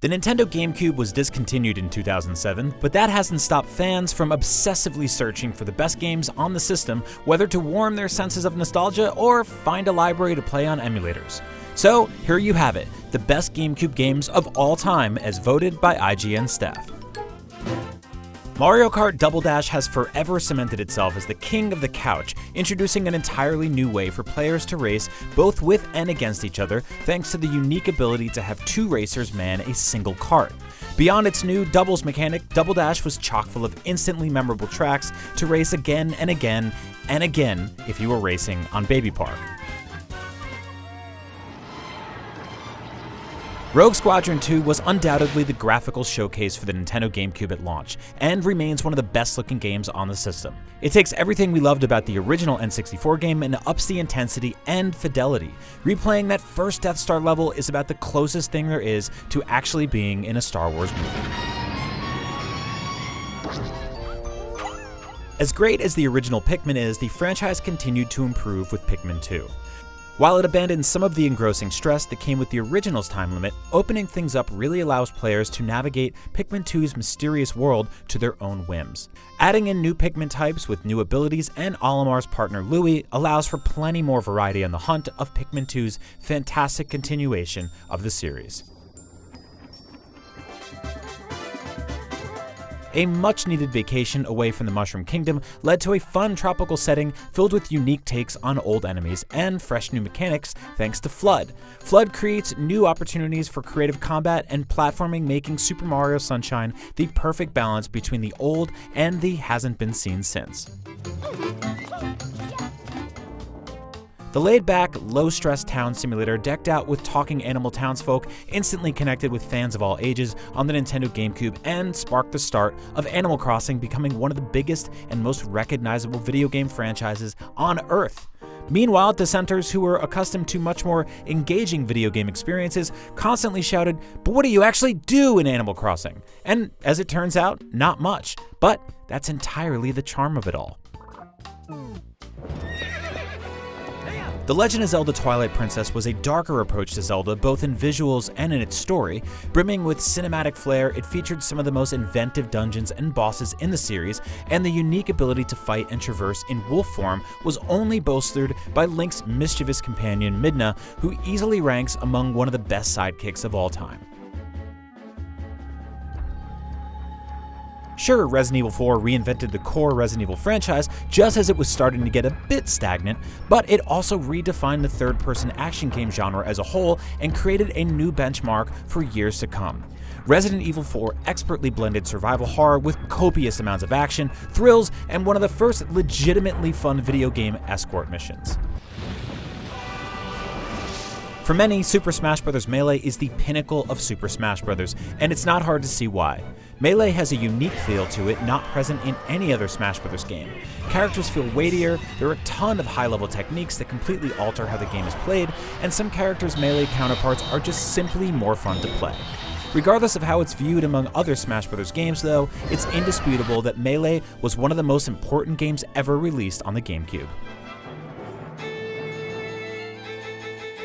The Nintendo GameCube was discontinued in 2007, but that hasn't stopped fans from obsessively searching for the best games on the system, whether to warm their senses of nostalgia or find a library to play on emulators. So here you have it, the best GameCube games of all time as voted by IGN staff. Mario Kart Double Dash has forever cemented itself as the king of the couch, introducing an entirely new way for players to race both with and against each other, thanks to the unique ability to have two racers man a single kart. Beyond its new doubles mechanic, Double Dash was chock full of instantly memorable tracks to race again and again and again if you were racing on Baby Park. Rogue Squadron 2 was undoubtedly the graphical showcase for the Nintendo GameCube at launch, and remains one of the best looking games on the system. It takes everything we loved about the original N64 game and ups the intensity and fidelity. Replaying that first Death Star level is about the closest thing there is to actually being in a Star Wars movie. As great as the original Pikmin is, the franchise continued to improve with Pikmin 2. While it abandoned some of the engrossing stress that came with the original's time limit, opening things up really allows players to navigate Pikmin 2's mysterious world to their own whims. Adding in new Pikmin types with new abilities and Olimar's partner Louie allows for plenty more variety on the hunt of Pikmin 2's fantastic continuation of the series. A much-needed vacation away from the Mushroom Kingdom led to a fun tropical setting filled with unique takes on old enemies and fresh new mechanics thanks to Flood. Flood creates new opportunities for creative combat and platforming, making Super Mario Sunshine the perfect balance between the old and the hasn't been seen since. The laid-back, low-stress town simulator decked out with talking animal townsfolk instantly connected with fans of all ages on the Nintendo GameCube and sparked the start of Animal Crossing becoming one of the biggest and most recognizable video game franchises on Earth. Meanwhile, dissenters who were accustomed to much more engaging video game experiences constantly shouted, "But what do you actually do in Animal Crossing?" And as it turns out, not much. But that's entirely the charm of it all. The Legend of Zelda Twilight Princess was a darker approach to Zelda, both in visuals and in its story. Brimming with cinematic flair, it featured some of the most inventive dungeons and bosses in the series, and the unique ability to fight and traverse in wolf form was only bolstered by Link's mischievous companion Midna, who easily ranks among one of the best sidekicks of all time. Sure, Resident Evil 4 reinvented the core Resident Evil franchise just as it was starting to get a bit stagnant, but it also redefined the third-person action game genre as a whole and created a new benchmark for years to come. Resident Evil 4 expertly blended survival horror with copious amounts of action, thrills, and one of the first legitimately fun video game escort missions. For many, Super Smash Bros. Melee is the pinnacle of Super Smash Bros., and it's not hard to see why. Melee has a unique feel to it not present in any other Smash Bros. Game. Characters feel weightier, there are a ton of high-level techniques that completely alter how the game is played, and some characters' Melee counterparts are just simply more fun to play. Regardless of how it's viewed among other Smash Bros. Games though, it's indisputable that Melee was one of the most important games ever released on the GameCube.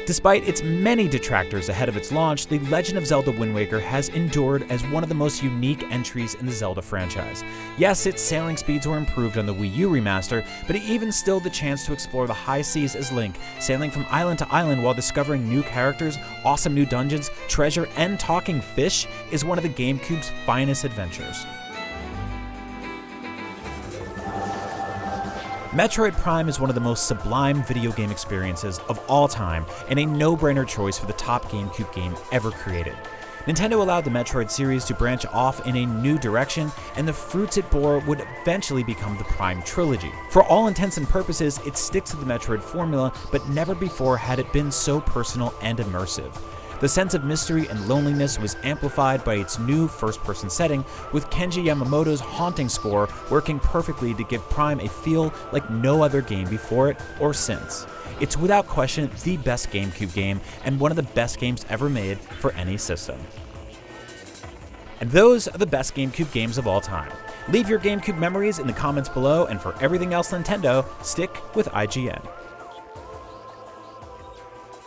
Despite its many detractors ahead of its launch, The Legend of Zelda Wind Waker has endured as one of the most unique entries in the Zelda franchise. Yes, its sailing speeds were improved on the Wii U remaster, but even still the chance to explore the high seas as Link, sailing from island to island while discovering new characters, awesome new dungeons, treasure, and talking fish is one of the GameCube's finest adventures. Metroid Prime is one of the most sublime video game experiences of all time and a no-brainer choice for the top GameCube game ever created. Nintendo allowed the Metroid series to branch off in a new direction, and the fruits it bore would eventually become the Prime trilogy. For all intents and purposes, it sticks to the Metroid formula, but never before had it been so personal and immersive. The sense of mystery and loneliness was amplified by its new first-person setting, with Kenji Yamamoto's haunting score working perfectly to give Prime a feel like no other game before it or since. It's without question the best GameCube game, and one of the best games ever made for any system. And those are the best GameCube games of all time. Leave your GameCube memories in the comments below, and for everything else Nintendo, stick with IGN.